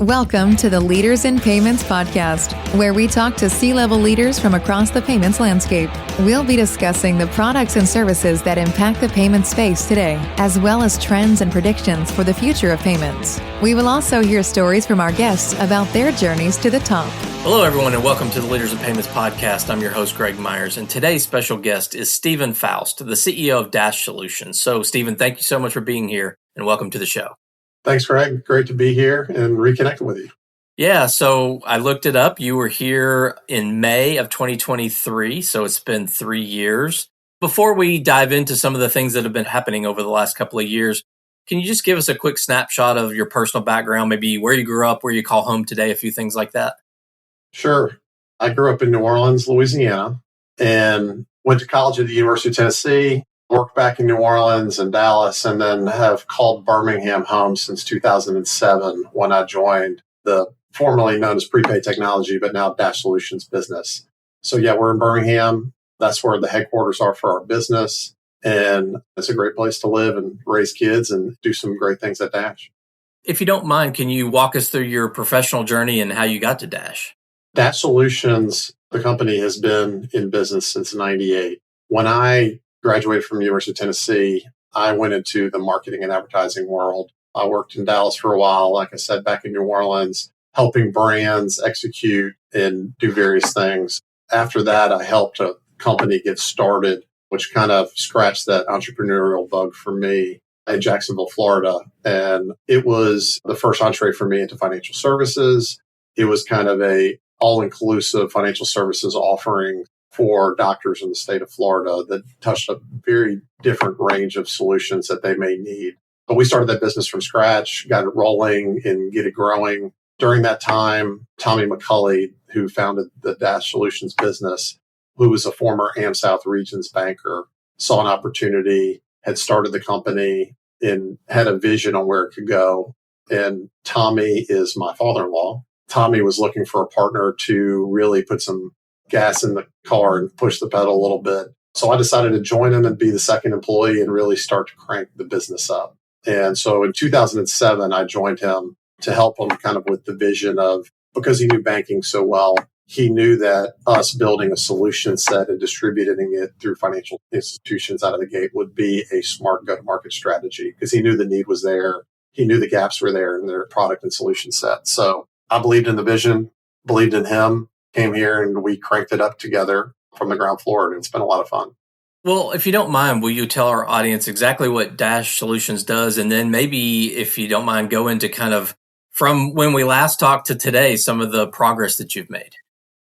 Welcome to the Leaders in Payments podcast, where we talk to C-level leaders from across the payments landscape. We'll be discussing the products and services that impact the payment space today, as well as trends and predictions for the future of payments. We will also hear stories from our guests about their journeys to the top. Hello, everyone, and welcome to the Leaders in Payments podcast. I'm your host, Greg Myers, and today's special guest is Stephen Faust, the CEO of Dash Solutions. So, Stephen, thank you so much for being here, and welcome to the show. Thanks, Greg. Great to be here and reconnecting with you. Yeah, so I looked it up. You were here in May of 2023, so it's been 3 years. Before we dive into some of the things that have been happening over the last couple of years, can you just give us a quick snapshot of your personal background, maybe where you grew up, where you call home today, a few things like that? Sure. I grew up in New Orleans, Louisiana, and went to college at the University of Tennessee, worked back in New Orleans and Dallas, and then have called Birmingham home since 2007 when I joined the formerly known as Prepay Technology, but now Dash Solutions business. So yeah, we're in Birmingham. That's where the headquarters are for our business. And it's a great place to live and raise kids and do some great things at Dash. If you don't mind, can you walk us through your professional journey and how you got to Dash? Dash Solutions, the company, has been in business since '98. When I graduated from the University of Tennessee, I went into the marketing and advertising world. I worked in Dallas for a while, like I said, back in New Orleans, helping brands execute and do various things. After that, I helped a company get started, which kind of scratched that entrepreneurial bug for me in Jacksonville, Florida. And it was the first entree for me into financial services. It was kind of a all-inclusive financial services offering for doctors in the state of Florida that touched a very different range of solutions that they may need. But we started that business from scratch, got it rolling and get it growing. During that time, Tommy McCulley, who founded the Dash Solutions business, who was a former AmSouth Regions banker, saw an opportunity, had started the company, and had a vision on where it could go. And Tommy is my father-in-law. Tommy was looking for a partner to really put some gas in the car and push the pedal a little bit. So I decided to join him and be the second employee and really start to crank the business up. And so in 2007, I joined him to help him kind of with the vision of, because he knew banking so well, he knew that us building a solution set and distributing it through financial institutions out of the gate would be a smart go-to-market strategy, because he knew the need was there. He knew the gaps were there in their product and solution set. So I believed in the vision, believed in him, came here, and we cranked it up together from the ground floor, and it's been a lot of fun. Well, if you don't mind, will you tell our audience exactly what Dash Solutions does? And then maybe, if you don't mind, go into kind of from when we last talked to today, some of the progress that you've made.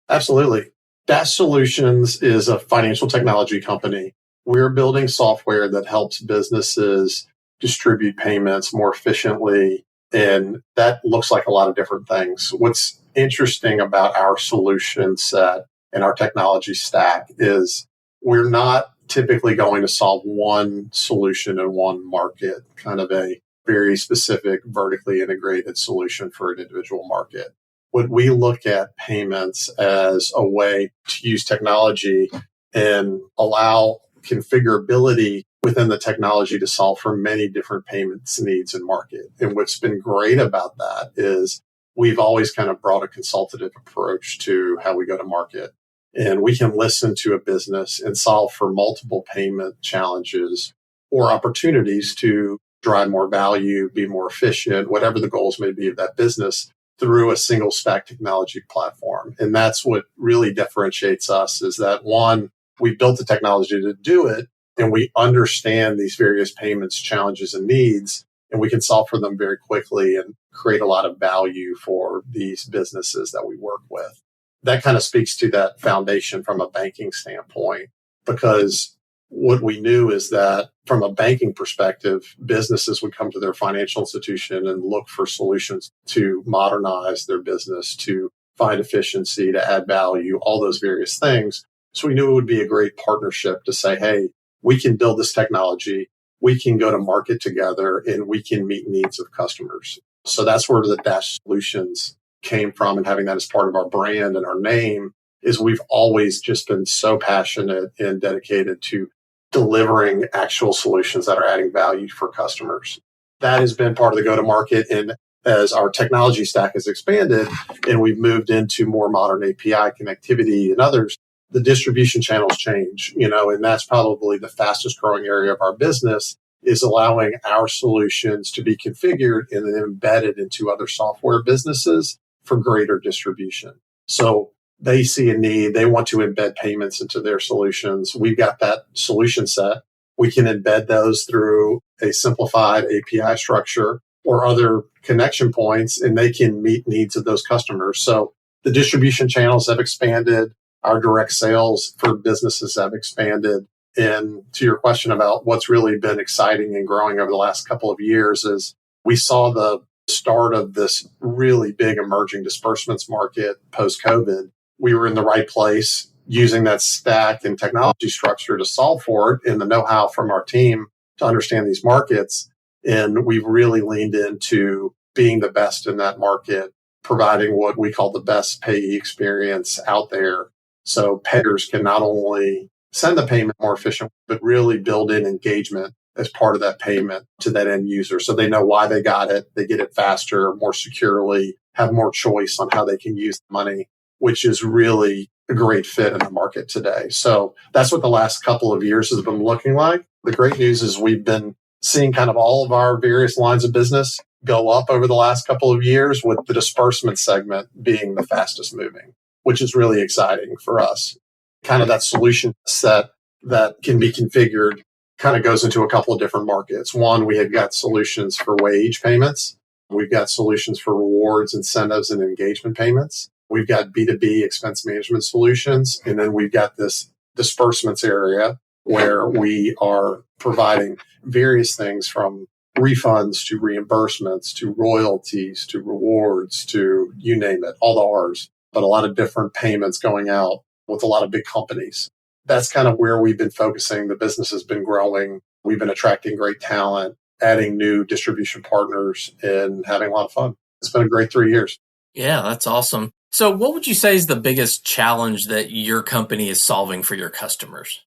Absolutely. Dash Solutions is a financial technology company. We're building software that helps businesses distribute payments more efficiently, and that looks like a lot of different things. What's interesting about our solution set and our technology stack is we're not typically going to solve one solution in one market, kind of a very specific vertically integrated solution for an individual market. What we look at payments as a way to use technology and allow configurability within the technology to solve for many different payments needs and market. And what's been great about that is we've always kind of brought a consultative approach to how we go to market. And we can listen to a business and solve for multiple payment challenges or opportunities to drive more value, be more efficient, whatever the goals may be of that business, through a single stack technology platform. And that's what really differentiates us, is that, one, we built the technology to do it, and we understand these various payments, challenges, and needs, and we can solve for them very quickly and create a lot of value for these businesses that we work with. That kind of speaks to that foundation from a banking standpoint, because what we knew is that from a banking perspective, businesses would come to their financial institution and look for solutions to modernize their business, to find efficiency, to add value, all those various things. So we knew it would be a great partnership to say, hey, we can build this technology, we can go to market together, and we can meet needs of customers. So that's where the Dash Solutions came from, and having that as part of our brand and our name is we've always just been so passionate and dedicated to delivering actual solutions that are adding value for customers. That has been part of the go-to-market. And as our technology stack has expanded and we've moved into more modern API connectivity and others, the distribution channels change, and that's probably the fastest growing area of our business is allowing our solutions to be configured and then embedded into other software businesses for greater distribution. So they see a need. They want to embed payments into their solutions. We've got that solution set. We can embed those through a simplified API structure or other connection points, and they can meet needs of those customers. So the distribution channels have expanded. Our direct sales for businesses have expanded. And to your question about what's really been exciting and growing over the last couple of years is we saw the start of this really big emerging disbursements market post-COVID. We were in the right place using that stack and technology structure to solve for it and the know-how from our team to understand these markets. And we've really leaned into being the best in that market, providing what we call the best payee experience out there. So payers can not only send the payment more efficient, but really build in engagement as part of that payment to that end user. So they know why they got it. They get it faster, more securely, have more choice on how they can use the money, which is really a great fit in the market today. So that's what the last couple of years has been looking like. The great news is we've been seeing kind of all of our various lines of business go up over the last couple of years, with the disbursement segment being the fastest moving, which is really exciting for us. Kind of that solution set that can be configured kind of goes into a couple of different markets. One, we have got solutions for wage payments. We've got solutions for rewards, incentives, and engagement payments. We've got B2B expense management solutions. And then we've got this disbursements area where we are providing various things from refunds to reimbursements to royalties to rewards to you name it, all the R's, but a lot of different payments going out with a lot of big companies. That's kind of where we've been focusing. The business has been growing. We've been attracting great talent, adding new distribution partners, and having a lot of fun. It's been a great 3 years. Yeah, that's awesome. So what would you say is the biggest challenge that your company is solving for your customers?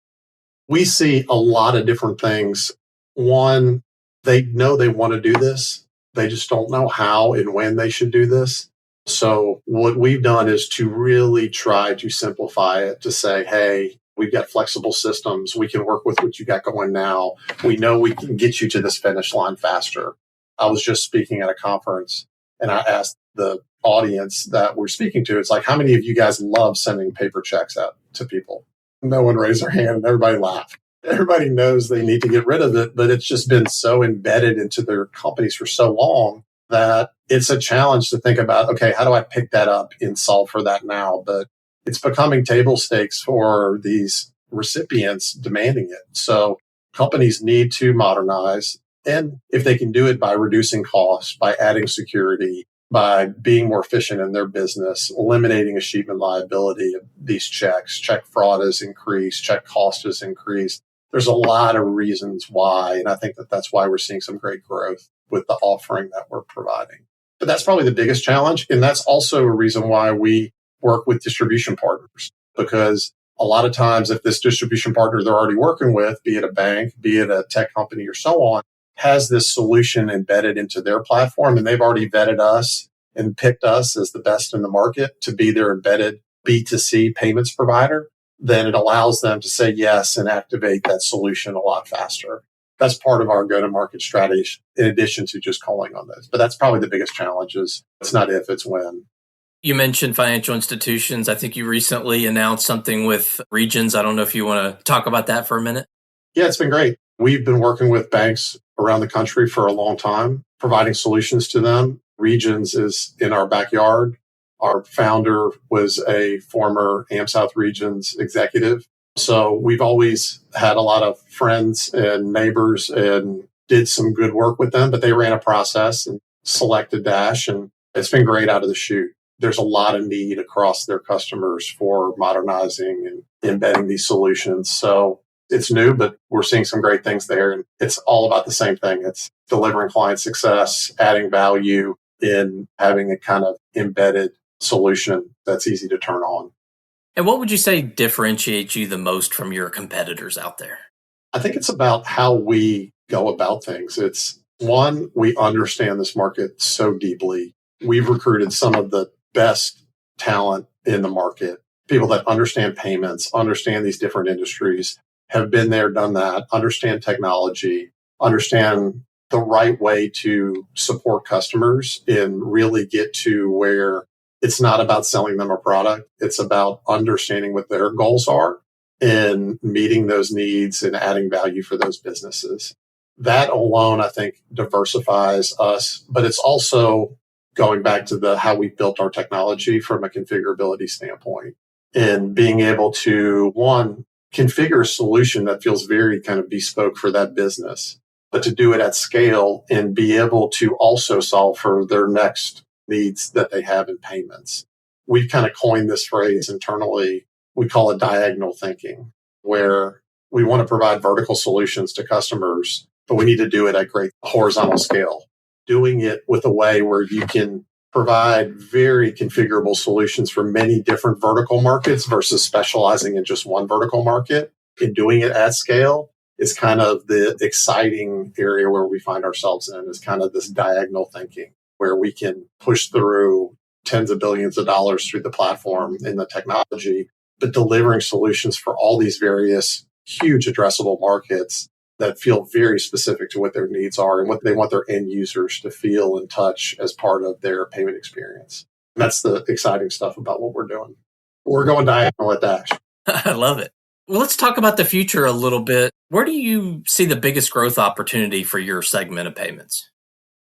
We see a lot of different things. One, they know they want to do this. They just don't know how and when they should do this. So what we've done is to really try to simplify it to say, hey, we've got flexible systems. We can work with what you got going now. We know we can get you to this finish line faster. I was just speaking at a conference and I asked the audience that we're speaking to, it's like, how many of you guys love sending paper checks out to people? No one raised their hand and everybody laughed. Everybody knows they need to get rid of it, but it's just been so embedded into their companies for so long that it's a challenge to think about, okay, how do I pick that up and solve for that now? But it's becoming table stakes for these recipients demanding it. So companies need to modernize. And if they can do it by reducing costs, by adding security, by being more efficient in their business, eliminating achievement liability of these checks, check fraud has increased, check cost has increased. There's a lot of reasons why. And I think that that's why we're seeing some great growth with the offering that we're providing. But that's probably the biggest challenge. And that's also a reason why we work with distribution partners, because a lot of times if this distribution partner they're already working with, be it a bank, be it a tech company or so on, has this solution embedded into their platform and they've already vetted us and picked us as the best in the market to be their embedded B2C payments provider, then it allows them to say yes and activate that solution a lot faster. That's part of our go-to-market strategy in addition to just calling on this. But that's probably the biggest challenge is it's not if, it's when. You mentioned financial institutions. I think you recently announced something with Regions. I don't know if you want to talk about that for a minute. Yeah, it's been great. We've been working with banks around the country for a long time, providing solutions to them. Regions is in our backyard. Our founder was a former AmSouth Regions executive. So we've always had a lot of friends and neighbors and did some good work with them, but they ran a process and selected Dash, and it's been great out of the chute. There's a lot of need across their customers for modernizing and embedding these solutions. So it's new, but we're seeing some great things there. And it's all about the same thing. It's delivering client success, adding value in having a kind of embedded solution that's easy to turn on. And what would you say differentiates you the most from your competitors out there? I think it's about how we go about things. It's One, we understand this market so deeply. We've recruited some of the best talent in the market, people that understand payments, understand these different industries, have been there, done that, understand technology, understand the right way to support customers and really get to where it's not about selling them a product. It's about understanding what their goals are and meeting those needs and adding value for those businesses. That alone, I think, diversifies us, but it's also going back to how we built our technology from a configurability standpoint and being able to, one, configure a solution that feels very kind of bespoke for that business, but to do it at scale and be able to also solve for their next needs that they have in payments. We've kind of coined this phrase internally. We call it diagonal thinking, where we want to provide vertical solutions to customers, but we need to do it at great horizontal scale, doing it with a way where you can provide very configurable solutions for many different vertical markets versus specializing in just one vertical market. And doing it at scale is kind of the exciting area where we find ourselves in, is kind of this diagonal thinking, where we can push through tens of billions of dollars through the platform and the technology, but delivering solutions for all these various huge addressable markets that feel very specific to what their needs are and what they want their end users to feel and touch as part of their payment experience. And that's the exciting stuff about what we're doing. We're going diagonal at Dash. I love it. Well, let's talk about the future a little bit. Where do you see the biggest growth opportunity for your segment of payments?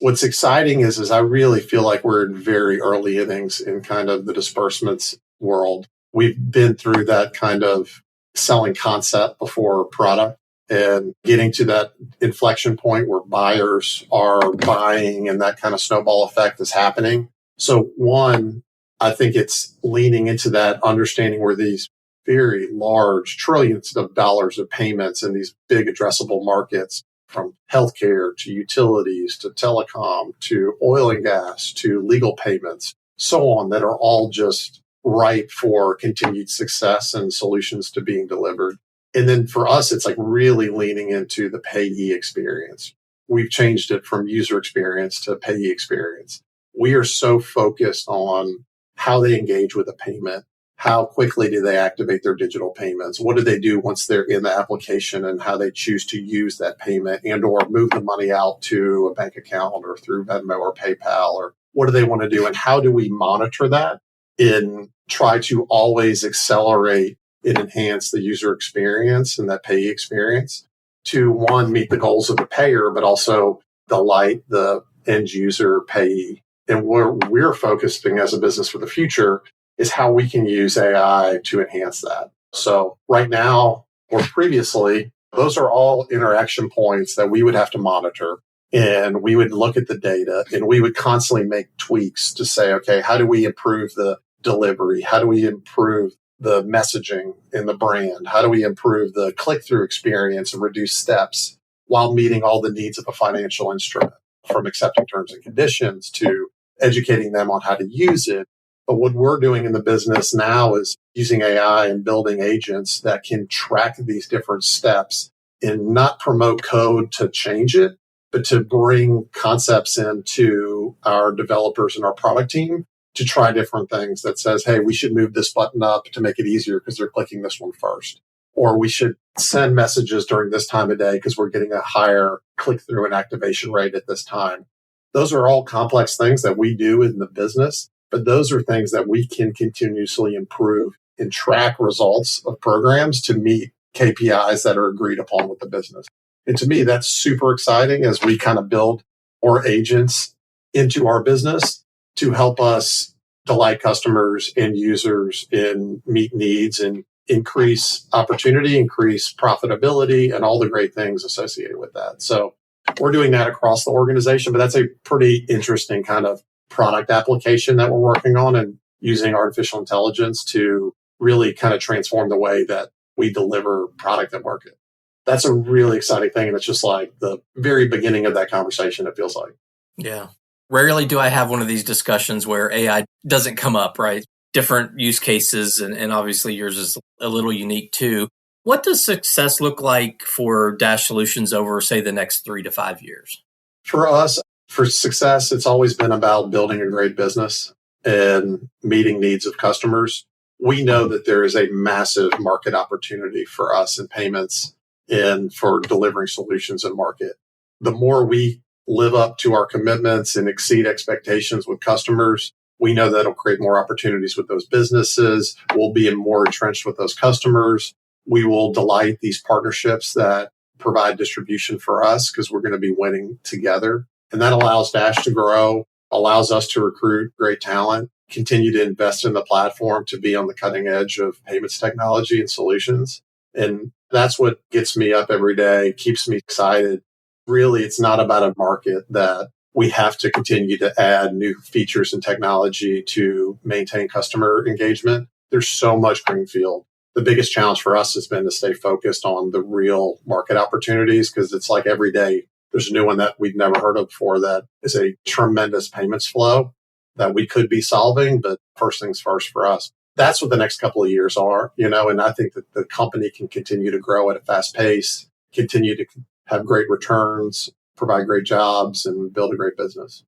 What's exciting is I really feel like we're in very early innings in kind of the disbursements world. We've been through that kind of selling concept before product and getting to that inflection point where buyers are buying and that kind of snowball effect is happening. So one, I think it's leaning into that understanding where these very large trillions of dollars of payments in these big addressable markets, from healthcare to utilities to telecom to oil and gas to legal payments, so on, that are all just ripe for continued success and solutions to being delivered. And then for us, it's like really leaning into the payee experience. We've changed it from user experience to payee experience. We are so focused on how they engage with a payment. How quickly do they activate their digital payments? What do they do once they're in the application, and how they choose to use that payment and or move the money out to a bank account or through Venmo or PayPal, or what do they want to do? And how do we monitor that and try to always accelerate and enhance the user experience and that payee experience to, one, meet the goals of the payer, but also delight the end user payee. And where we're focusing as a business for the future is how we can use AI to enhance that. So right now or previously, those are all interaction points that we would have to monitor. And we would look at the data and we would constantly make tweaks to say, okay, how do we improve the delivery? How do we improve the messaging in the brand? How do we improve the click-through experience and reduce steps while meeting all the needs of a financial instrument, from accepting terms and conditions to educating them on how to use it? But what we're doing in the business now is using AI and building agents that can track these different steps and not promote code to change it, but to bring concepts into our developers and our product team to try different things that says, hey, we should move this button up to make it easier because they're clicking this one first. Or we should send messages during this time of day because we're getting a higher click-through and activation rate at this time. Those are all complex things that we do in the business, but those are things that we can continuously improve and track results of programs to meet KPIs that are agreed upon with the business. And to me, that's super exciting as we kind of build more agents into our business to help us delight customers and users and meet needs and increase opportunity, increase profitability, and all the great things associated with that. So we're doing that across the organization, but that's a pretty interesting kind of product application that we're working on and using artificial intelligence to really kind of transform the way that we deliver product at market. That's a really exciting thing. And it's just like the very beginning of that conversation, it feels like. Yeah. Rarely do I have one of these discussions where AI doesn't come up, right? Different use cases, and obviously yours is a little unique too. What does success look like for Dash Solutions over, say, the next 3 to 5 years? For us, for success, it's always been about building a great business and meeting needs of customers. We know that there is a massive market opportunity for us in payments and for delivering solutions in market. The more we live up to our commitments and exceed expectations with customers, we know that'll create more opportunities with those businesses. We'll be more entrenched with those customers. We will delight these partnerships that provide distribution for us because we're going to be winning together. And that allows Dash to grow, allows us to recruit great talent, continue to invest in the platform to be on the cutting edge of payments technology and solutions. And that's what gets me up every day, keeps me excited. Really, it's not about a market that we have to continue to add new features and technology to maintain customer engagement. There's so much greenfield. The biggest challenge for us has been to stay focused on the real market opportunities because it's like every day there's a new one that we've never heard of before that is a tremendous payments flow that we could be solving. But first things first for us, that's what the next couple of years are, and I think that the company can continue to grow at a fast pace, continue to have great returns, provide great jobs, and build a great business.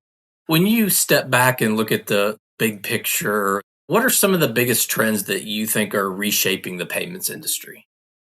When you step back and look at the big picture, what are some of the biggest trends that you think are reshaping the payments industry?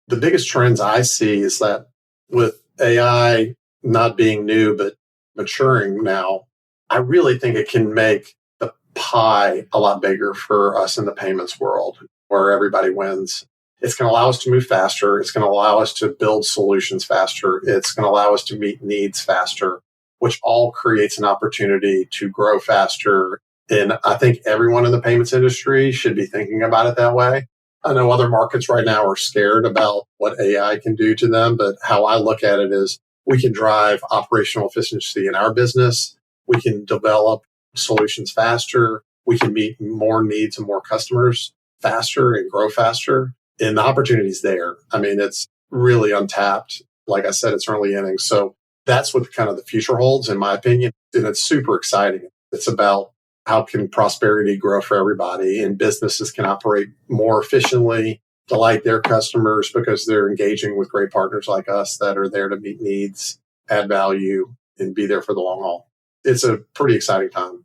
The biggest trends I see is that with AI not being new, but maturing now, I really think it can make the pie a lot bigger for us in the payments world where everybody wins. It's going to allow us to move faster. It's going to allow us to build solutions faster. It's going to allow us to meet needs faster, which all creates an opportunity to grow faster. And I think everyone in the payments industry should be thinking about it that way. I know other markets right now are scared about what AI can do to them, but how I look at it is we can drive operational efficiency in our business. We can develop solutions faster. We can meet more needs and more customers faster and grow faster. And the opportunity's there. I mean, it's really untapped. Like I said, it's early innings. So that's what kind of the future holds, in my opinion. And it's super exciting. It's about how can prosperity grow for everybody and businesses can operate more efficiently, delight their customers because they're engaging with great partners like us that are there to meet needs, add value, and be there for the long haul. It's a pretty exciting time.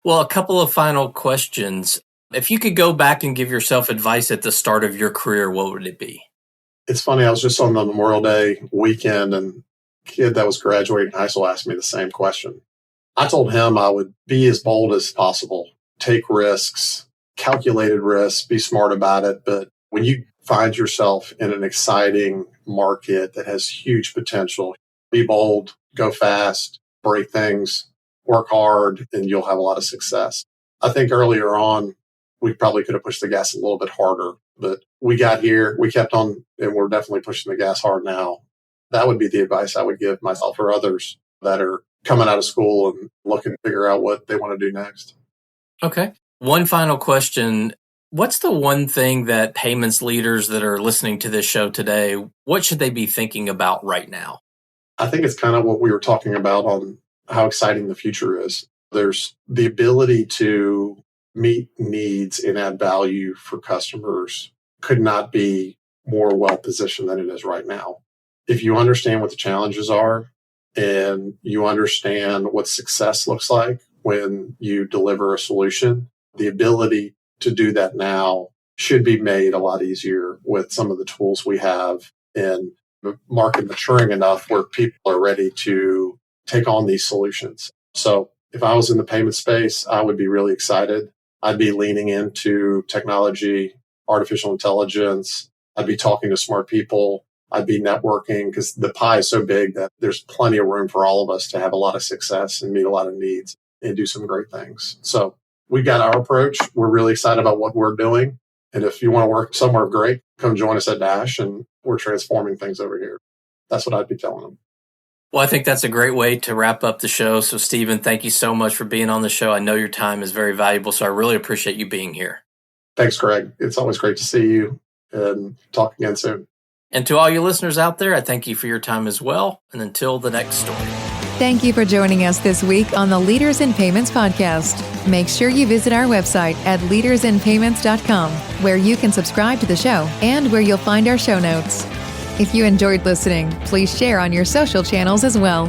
Well, a couple of final questions. If you could go back and give yourself advice at the start of your career, what would it be? It's funny. I was just on the Memorial Day weekend and a kid that was graduating high school asked me the same question. I told him I would be as bold as possible, take risks, calculated risks, be smart about it. But when you find yourself in an exciting market that has huge potential, be bold, go fast, break things, work hard, and you'll have a lot of success. I think earlier on, we probably could have pushed the gas a little bit harder, but we got here, we kept on, and we're definitely pushing the gas hard now. That would be the advice I would give myself or others that are coming out of school and looking to figure out what they want to do next. Okay. One final question. What's the one thing that payments leaders that are listening to this show today, what should they be thinking about right now? I think it's kind of what we were talking about on how exciting the future is. There's the ability to meet needs and add value for customers could not be more well positioned than it is right now. If you understand what the challenges are and you understand what success looks like when you deliver a solution, the ability to do that now should be made a lot easier with some of the tools we have and the market maturing enough where people are ready to take on these solutions. So if I was in the payment space, I would be really excited. I'd be leaning into technology, artificial intelligence. I'd be talking to smart people. I'd be networking because the pie is so big that there's plenty of room for all of us to have a lot of success and meet a lot of needs and do some great things. So we've got our approach. We're really excited about what we're doing. And if you want to work somewhere great, come join us at Dash and we're transforming things over here. That's what I'd be telling them. Well, I think that's a great way to wrap up the show. So, Stephen, thank you so much for being on the show. I know your time is very valuable, so I really appreciate you being here. Thanks, Greg. It's always great to see you and talk again soon. And to all you listeners out there, I thank you for your time as well. And until the next story. Thank you for joining us this week on the Leaders in Payments podcast. Make sure you visit our website at leadersinpayments.com, where you can subscribe to the show and where you'll find our show notes. If you enjoyed listening, please share on your social channels as well.